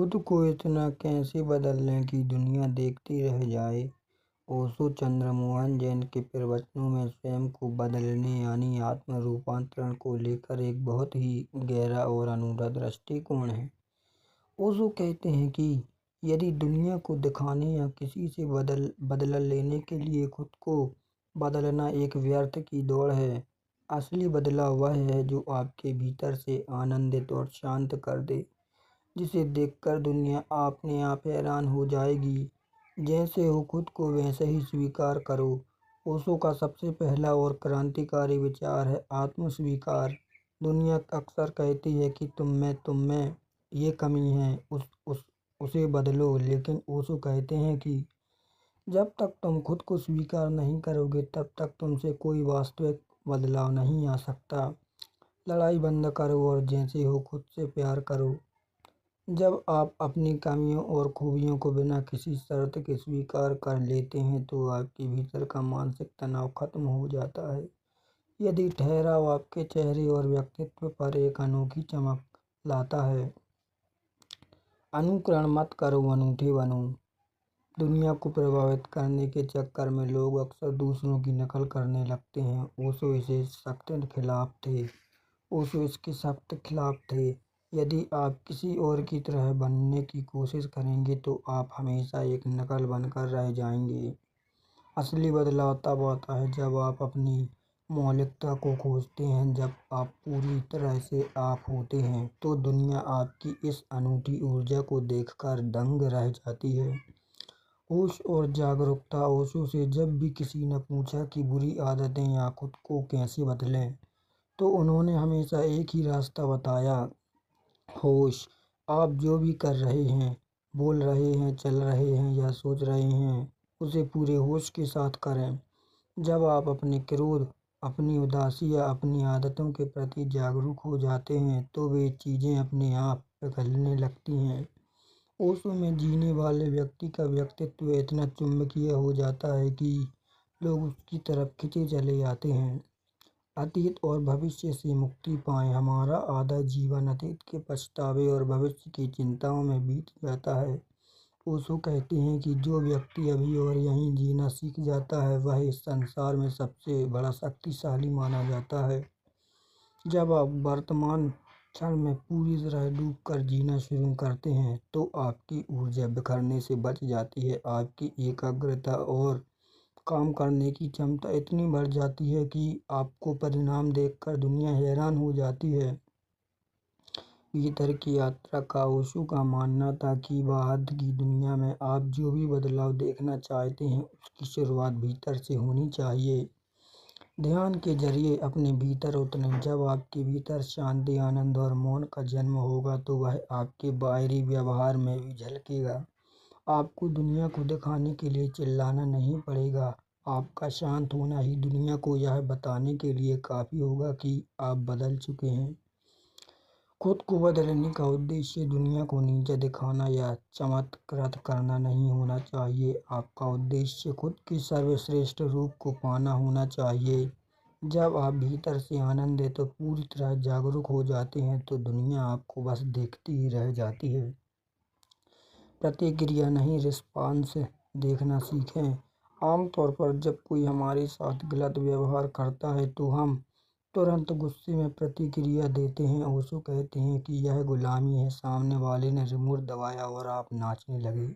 खुद को इतना कैसे बदल लें कि दुनिया देखती रह जाए। ओशो चंद्रमोहन जैन के प्रवचनों में स्वयं को बदलने यानी आत्म रूपांतरण को लेकर एक बहुत ही गहरा और अनूठा दृष्टिकोण है। ओशो कहते हैं कि यदि दुनिया को दिखाने या किसी से बदला लेने के लिए खुद को बदलना एक व्यर्थ की दौड़ है, असली बदलाव वह है जो आपके भीतर से आनंदित और शांत कर दे, जिसे देखकर दुनिया अपने आप हैरान हो जाएगी। जैसे हो खुद को वैसे ही स्वीकार करो। ओशो का सबसे पहला और क्रांतिकारी विचार है आत्म स्वीकार। दुनिया अक्सर कहती है कि तुम में ये कमी है, उसे बदलो, लेकिन ओशो कहते हैं कि जब तक तुम खुद को स्वीकार नहीं करोगे तब तक तुमसे कोई वास्तविक बदलाव नहीं आ सकता। लड़ाई बंद करो और जैसे हो खुद से प्यार करो। जब आप अपनी कमियों और खूबियों को बिना किसी शर्त के स्वीकार कर लेते हैं तो आपके भीतर का मानसिक तनाव खत्म हो जाता है। यदि ठहराव आपके चेहरे और व्यक्तित्व पर एक अनोखी चमक लाता है। अनुकरण मत करो, अनूठे बनो। दुनिया को प्रभावित करने के चक्कर में लोग अक्सर दूसरों की नकल करने लगते हैं। ओशो इसके सख्त खिलाफ थे। यदि आप किसी और की तरह बनने की कोशिश करेंगे तो आप हमेशा एक नकल बनकर रह जाएंगे। असली बदलाव तब आता है जब आप अपनी मौलिकता को खोजते हैं। जब आप पूरी तरह से आप होते हैं तो दुनिया आपकी इस अनूठी ऊर्जा को देखकर दंग रह जाती है। होश और जागरूकता। ओशो से जब भी किसी ने पूछा कि बुरी आदतें या खुद को कैसे बदलें, तो उन्होंने हमेशा एक ही रास्ता बताया, होश। आप जो भी कर रहे हैं, बोल रहे हैं, चल रहे हैं या सोच रहे हैं, उसे पूरे होश के साथ करें। जब आप अपने क्रोध, अपनी उदासी या अपनी आदतों के प्रति जागरूक हो जाते हैं तो वे चीज़ें अपने आप पिघलने लगती हैं। ओशो में जीने वाले व्यक्ति का व्यक्तित्व इतना चुंबकीय हो जाता है कि लोग उसकी तरफ खिंचे चले आते हैं। अतीत और भविष्य से मुक्ति पाएं। हमारा आधा जीवन अतीत के पछतावे और भविष्य की चिंताओं में बीत जाता है। ओशो कहते हैं कि जो व्यक्ति अभी और यहीं जीना सीख जाता है वह इस संसार में सबसे बड़ा शक्तिशाली माना जाता है। जब आप वर्तमान क्षण में पूरी तरह डूबकर जीना शुरू करते हैं तो आपकी ऊर्जा बिखरने से बच जाती है। आपकी एकाग्रता और काम करने की क्षमता इतनी बढ़ जाती है कि आपको परिणाम देखकर दुनिया हैरान हो जाती है। भीतर की यात्रा का ओशो का मानना था कि बाहर की दुनिया में आप जो भी बदलाव देखना चाहते हैं उसकी शुरुआत भीतर से होनी चाहिए। ध्यान के जरिए अपने भीतर उतरें। जब आपके भीतर शांति, आनंद और मौन का जन्म होगा तो वह आपके बाहरी व्यवहार में भी झलकेगा। आपको दुनिया को दिखाने के लिए चिल्लाना नहीं पड़ेगा। आपका शांत होना ही दुनिया को यह बताने के लिए काफ़ी होगा कि आप बदल चुके हैं। खुद को बदलने का उद्देश्य दुनिया को नीचा दिखाना या चमत्कृत करना नहीं होना चाहिए। आपका उद्देश्य खुद के सर्वश्रेष्ठ रूप को पाना होना चाहिए। जब आप भीतर से आनंदित तो पूरी तरह जागरूक हो जाते हैं तो दुनिया आपको बस देखती ही रह जाती है। प्रतिक्रिया नहीं, रिस्पॉन्स देखना सीखें। आमतौर पर जब कोई हमारे साथ गलत व्यवहार करता है तो हम तुरंत गुस्से में प्रतिक्रिया देते हैं। ओशो कहते हैं कि यह गुलामी है। सामने वाले ने रिमोट दबाया और आप नाचने लगे।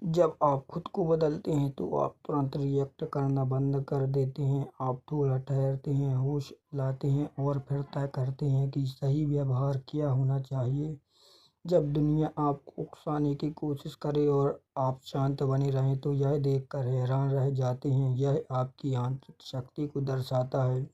जब आप खुद को बदलते हैं तो आप तुरंत रिएक्ट करना बंद कर देते हैं। आप थोड़ा ठहरते हैं, होश लाते हैं और फिर तय करते हैं कि सही व्यवहार क्या होना चाहिए। जब दुनिया आपको उकसाने की कोशिश करे और आप शांत बने रहें तो यह देखकर हैरान रह जाते हैं। यह आपकी आंतरिक शक्ति को दर्शाता है।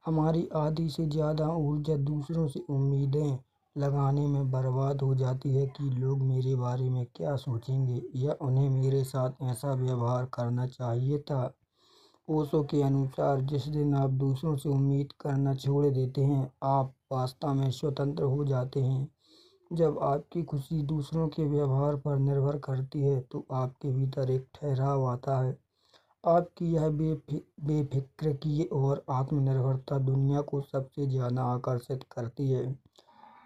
हमारी आधी से ज़्यादा ऊर्जा दूसरों से उम्मीदें लगाने में बर्बाद हो जाती है कि लोग मेरे बारे में क्या सोचेंगे या उन्हें मेरे साथ ऐसा व्यवहार करना चाहिए था। ओशो के अनुसार जिस दिन आप दूसरों से उम्मीद करना छोड़ देते हैं आप वास्तव में स्वतंत्र हो जाते हैं। जब आपकी खुशी दूसरों के व्यवहार पर निर्भर करती है तो आपके भीतर एक ठहराव आता है। आपकी यह बेफिक्र की और आत्मनिर्भरता दुनिया को सबसे ज़्यादा आकर्षित करती है।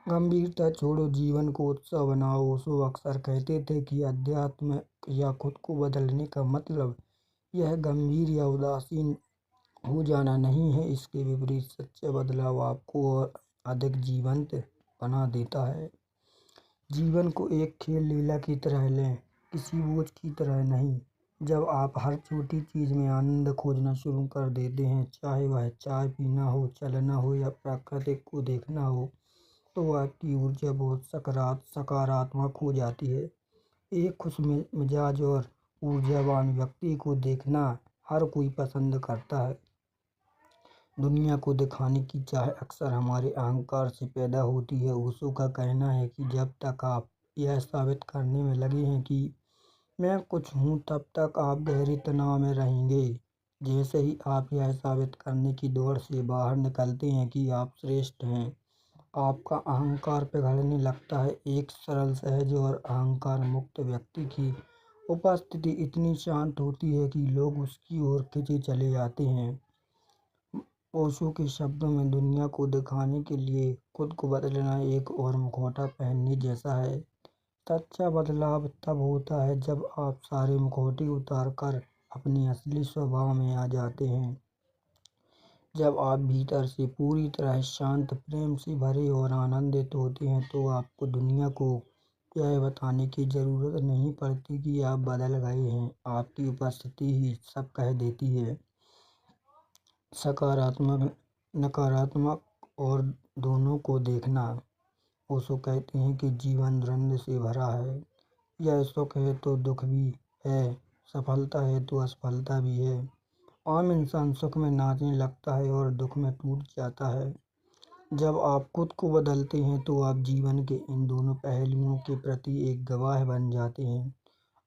गंभीरता छोड़ो, जीवन को उत्साह बनाओ। ओशो अक्सर कहते थे कि अध्यात्म या खुद को बदलने का मतलब यह गंभीर या उदासीन हो जाना नहीं है। इसके विपरीत सच्चा बदलाव आपको और अधिक जीवंत बना देता है। जीवन को एक खेल लीला की तरह लें, किसी बोझ की तरह नहीं। जब आप हर छोटी चीज़ में आनंद खोजना शुरू कर देते हैं, चाहे वह चाय पीना हो, चलना हो या प्रकृति को देखना हो, तो आपकी ऊर्जा बहुत सकारात्मक हो जाती है। एक खुश मिजाज और ऊर्जावान व्यक्ति को देखना हर कोई पसंद करता है। दुनिया को दिखाने की चाह अक्सर हमारे अहंकार से पैदा होती है। ओशो का कहना है कि जब तक आप यह साबित करने में लगे हैं कि मैं कुछ हूँ, तब तक आप गहरे तनाव में रहेंगे। जैसे ही आप यह साबित करने की दौड़ से बाहर निकलते हैं कि आप श्रेष्ठ हैं, आपका अहंकार पिघलने लगता है। एक सरल, सहज और अहंकार मुक्त व्यक्ति की उपस्थिति इतनी शांत होती है कि लोग उसकी ओर खिंचे चले जाते हैं। ओशो के शब्दों में, दुनिया को दिखाने के लिए खुद को बदलना एक और मुखौटा पहनने जैसा है। सच्चा बदलाव तब होता है जब आप सारे मुखौटे उतार कर अपने असली स्वभाव में आ जाते हैं। जब आप भीतर से पूरी तरह शांत, प्रेम से भरे और आनंदित होते हैं, तो आपको दुनिया को यह बताने की ज़रूरत नहीं पड़ती कि आप बदल गए हैं। आपकी उपस्थिति ही सब कह देती है। सकारात्मक, नकारात्मक और दोनों को देखना। ओशो कहते हैं कि जीवन द्वंद्व से भरा है। यह सुख है तो दुख भी है, सफलता है तो असफलता भी है। आम इंसान सुख में नाचने लगता है और दुख में टूट जाता है। जब आप खुद को बदलते हैं तो आप जीवन के इन दोनों पहलुओं के प्रति एक गवाह बन जाते हैं।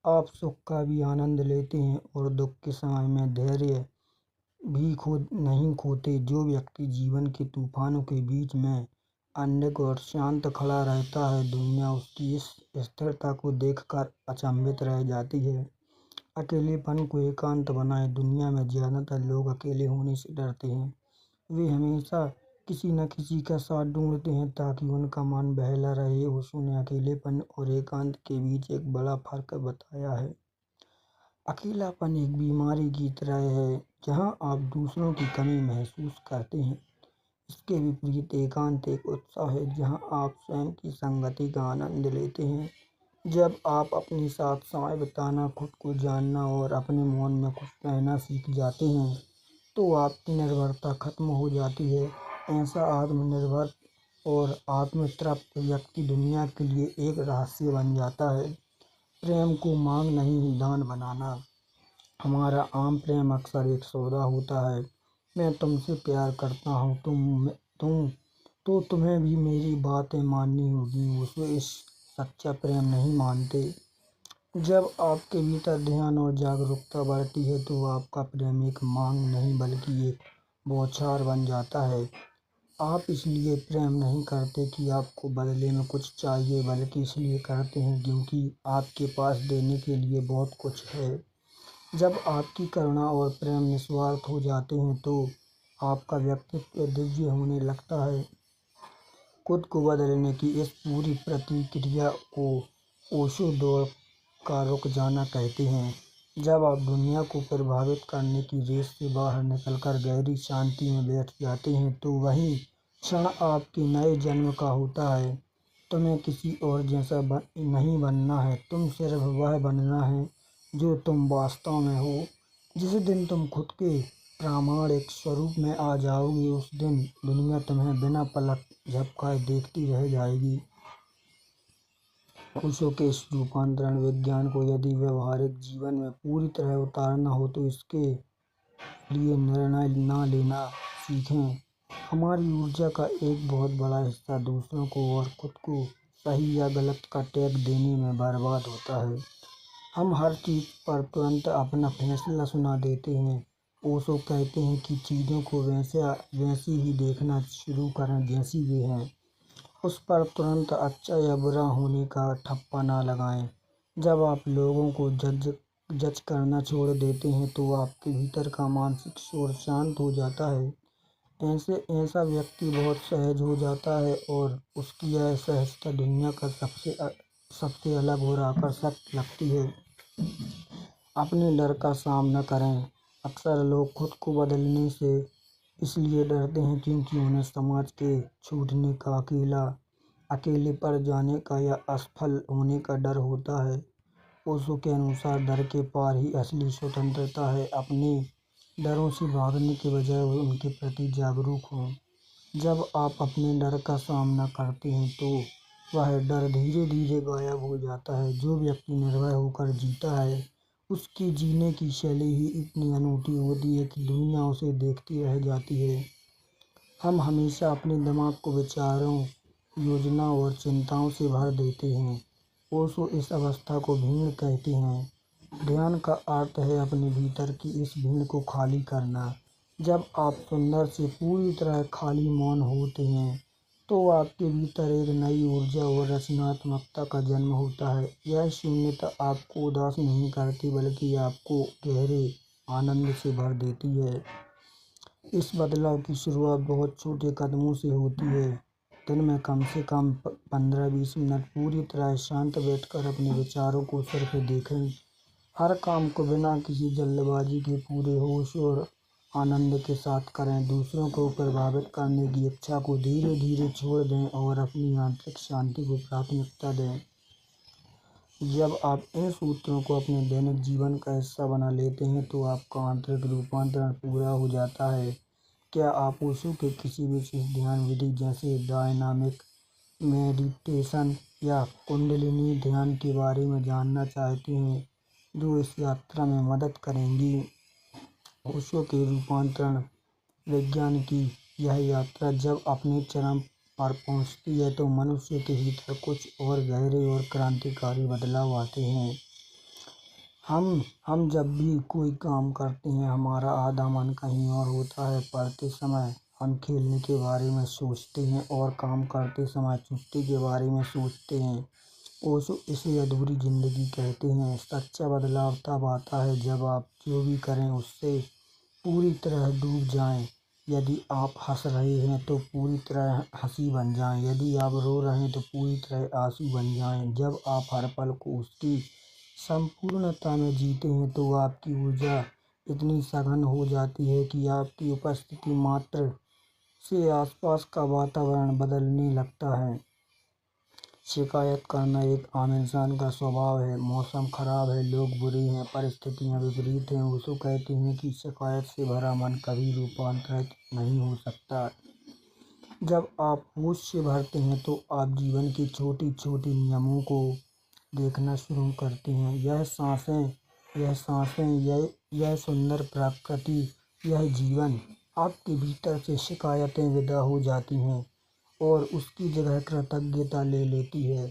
आप सुख का भी आनंद लेते हैं और दुख के समय में धैर्य भी नहीं खोते। जो व्यक्ति जीवन के तूफानों के बीच में अनड़ और शांत खड़ा रहता है, दुनिया उसकी इस स्थिरता को देखकर अचंभित रह जाती है। अकेलेपन को एकांत बनाए। दुनिया में ज़्यादातर लोग अकेले होने से डरते हैं। वे हमेशा किसी न किसी का साथ ढूंढते हैं ताकि उनका मन बहला रहे। ओशो ने अकेलेपन और एकांत के बीच एक बड़ा फर्क बताया है। अकेलापन एक बीमारी की तरह है जहां आप दूसरों की कमी महसूस करते हैं। इसके विपरीत एकांत एक उत्सव है जहां आप स्वयं की संगति का आनंद लेते हैं। जब आप अपने साथ समय बिताना, खुद को जानना और अपने मौन में कुछ कहना सीख जाते हैं, तो आपकी निर्भरता खत्म हो जाती है। ऐसा आत्मनिर्भर और आत्मतृप्त व्यक्ति दुनिया के लिए एक रहस्य बन जाता है। प्रेम को मांग नहीं, दान बनाना। हमारा आम प्रेम अक्सर एक सौदा होता है। मैं तुमसे प्यार करता हूँ, तुम्हें भी मेरी बातें माननी होगी। उसमें इस सच्चा प्रेम नहीं मानते। जब आपके भीतर ध्यान और जागरूकता बढ़ती है, तो आपका प्रेम एक मांग नहीं बल्कि एक बौछार बन जाता है। आप इसलिए प्रेम नहीं करते कि आपको बदले में कुछ चाहिए, बल्कि इसलिए करते हैं क्योंकि आपके पास देने के लिए बहुत कुछ है। जब आपकी करुणा और प्रेम निस्वार्थ हो जाते हैं, तो आपका व्यक्तित्व दिव्य होने लगता है। खुद को बदलने की इस पूरी प्रतिक्रिया को ओशो दौड़ का रुक जाना कहते हैं। जब आप दुनिया को प्रभावित करने की रेस से बाहर निकलकर गहरी शांति में बैठ जाते हैं, तो वही क्षण आपके नए जन्म का होता है। तुम्हें किसी और जैसा नहीं बनना है, तुम सिर्फ वह बनना है जो तुम वास्तव में हो। जिस दिन तुम खुद के प्रामाणिक स्वरूप में आ जाओगे, उस दिन दुनिया तुम्हें बिना पलक झपकाए देखती रह जाएगी। ओशो के इस रूपांतरण विज्ञान को यदि व्यवहारिक जीवन में पूरी तरह उतारना हो, तो इसके लिए निर्णय न लेना सीखें। हमारी ऊर्जा का एक बहुत बड़ा हिस्सा दूसरों को और खुद को सही या गलत का टैग देने में बर्बाद होता है। हम हर चीज़ पर तुरंत अपना फैसला सुना देते हैं। ओशो कहते हैं कि चीज़ों को वैसी ही देखना शुरू करें जैसी वे हैं। उस पर तुरंत अच्छा या बुरा होने का ठप्पा ना लगाएं। जब आप लोगों को जज करना छोड़ देते हैं, तो आपके भीतर का मानसिक शोर शांत हो जाता है। ऐसे ऐसा व्यक्ति बहुत सहज हो जाता है और उसकी यह सहजता दुनिया का सबसे अलग और आकर्षक लगती है। अपने डर का सामना करें। अक्सर लोग खुद को बदलने से इसलिए डरते हैं क्योंकि उन्हें समाज के छूटने का, अकेले पड़ जाने का या असफल होने का डर होता है। ओशो के अनुसार डर के पार ही असली स्वतंत्रता है। अपने डरों से भागने के बजाय उनके प्रति जागरूक हों। जब आप अपने डर का सामना करते हैं तो वह डर धीरे धीरे गायब हो जाता है। जो व्यक्ति निर्भय होकर जीता है उसकी जीने की शैली ही इतनी अनूठी होती है कि दुनिया उसे देखती रह जाती है। हम हमेशा अपने दिमाग को विचारों, योजना और चिंताओं से भर देते हैं। ओशो इस अवस्था को भीड़ कहते हैं। ध्यान का अर्थ है अपने भीतर की इस भीड़ को खाली करना। जब आप सुंदर से पूरी तरह खाली मौन होते हैं तो आपके भीतर एक नई ऊर्जा और रचनात्मकता का जन्म होता है। यह शून्यता आपको उदास नहीं करती बल्कि आपको गहरे आनंद से भर देती है। इस बदलाव की शुरुआत बहुत छोटे कदमों से होती है। दिन में कम से कम 15-20 मिनट पूरी तरह शांत बैठकर अपने विचारों को सिर्फ देखें। हर काम को बिना किसी जल्दबाजी के पूरे होश और आनंद के साथ करें। दूसरों को प्रभावित करने की इच्छा को धीरे धीरे छोड़ दें और अपनी आंतरिक शांति को प्राथमिकता दें। जब आप इन सूत्रों को अपने दैनिक जीवन का हिस्सा बना लेते हैं तो आपका आंतरिक रूपांतरण पूरा हो जाता है। क्या आप ओशो के किसी विशेष ध्यान विधि जैसे डायनामिक मेडिटेशन या कुंडलिनी ध्यान के बारे में जानना चाहते हैं जो इस यात्रा में मदद करेंगी? ओशो के रूपांतरण विज्ञान की यह यात्रा जब अपने चरम पर पहुंचती है तो मनुष्य के भीतर कुछ और गहरे और क्रांतिकारी बदलाव आते हैं। हम जब भी कोई काम करते हैं हमारा आधा मन कहीं और होता है। पढ़ते समय हम खेलने के बारे में सोचते हैं और काम करते समय छुट्टी के बारे में सोचते हैं। ओशो इसे अधूरी जिंदगी कहते हैं। सच्चा बदलाव तब आता है जब आप जो भी करें उससे पूरी तरह डूब जाएं। यदि आप हंस रहे हैं तो पूरी तरह हंसी बन जाएं। यदि आप रो रहे हैं तो पूरी तरह आंसू बन जाएं। जब आप हर पल को उसकी संपूर्णता में जीते हैं तो आपकी ऊर्जा इतनी सघन हो जाती है कि आपकी उपस्थिति मात्र से आसपास का वातावरण बदलने लगता है। शिकायत करना एक आम इंसान का स्वभाव है। मौसम खराब है, लोग बुरे हैं, परिस्थितियां विपरीत हैं। ओशो कहते हैं कि शिकायत से भरा मन कभी रूपांतरित नहीं हो सकता। जब आप होश से भरते हैं तो आप जीवन के छोटे छोटे नियमों को देखना शुरू करते हैं। यह सुंदर प्रकृति, यह जीवन। आपके भीतर से शिकायतें विदा हो जाती हैं और उसकी जगह कृतज्ञता ले लेती है।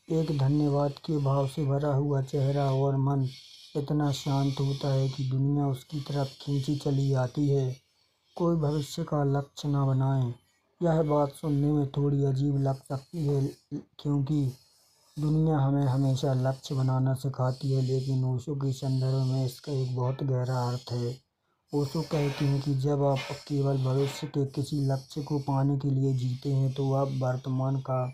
एक धन्यवाद के भाव से भरा हुआ चेहरा और मन इतना शांत होता है कि दुनिया उसकी तरफ खींची चली आती है। कोई भविष्य का लक्ष्य न बनाएं। यह बात सुनने में थोड़ी अजीब लग सकती है क्योंकि दुनिया हमें हमेशा लक्ष्य बनाना सिखाती है, लेकिन ओशो के संदर्भ में इसका एक बहुत गहरा अर्थ है। ओशो कहते हैं कि जब आप केवल भविष्य के किसी लक्ष्य को पाने के लिए जीते हैं तो आप वर्तमान का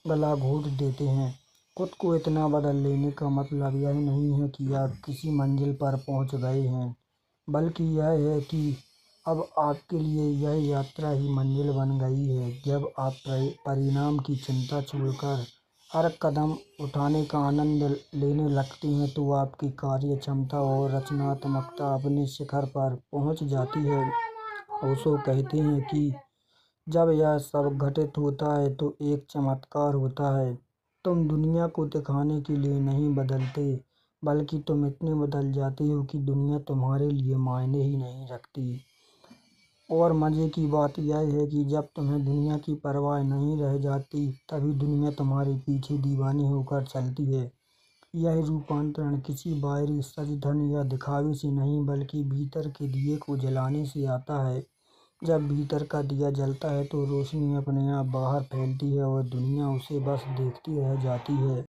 गला घोट देते हैं। खुद को इतना बदल लेने का मतलब यह नहीं है कि आप किसी मंजिल पर पहुंच गए हैं, बल्कि यह है कि अब आपके लिए यह यात्रा ही मंजिल बन गई है। जब आप परिणाम की चिंता छोड़कर हर कदम उठाने का आनंद लेने लगते हैं तो आपकी कार्य क्षमता और रचनात्मकता अपने शिखर पर पहुंच जाती है। ओशो कहते हैं कि जब यह सब घटित होता है तो एक चमत्कार होता है। तुम दुनिया को दिखाने के लिए नहीं बदलते, बल्कि तुम इतने बदल जाते हो कि दुनिया तुम्हारे लिए मायने ही नहीं रखती। और मज़े की बात यह है कि जब तुम्हें दुनिया की परवाह नहीं रह जाती तभी दुनिया तुम्हारे पीछे दीवानी होकर चलती है। यह रूपांतरण किसी बाहरी सच धन या दिखावे से नहीं बल्कि भीतर के दिए को जलाने से आता है। जब भीतर का दिया जलता है तो रोशनी अपने आप बाहर फैलती है और दुनिया उसे बस देखती रह जाती है।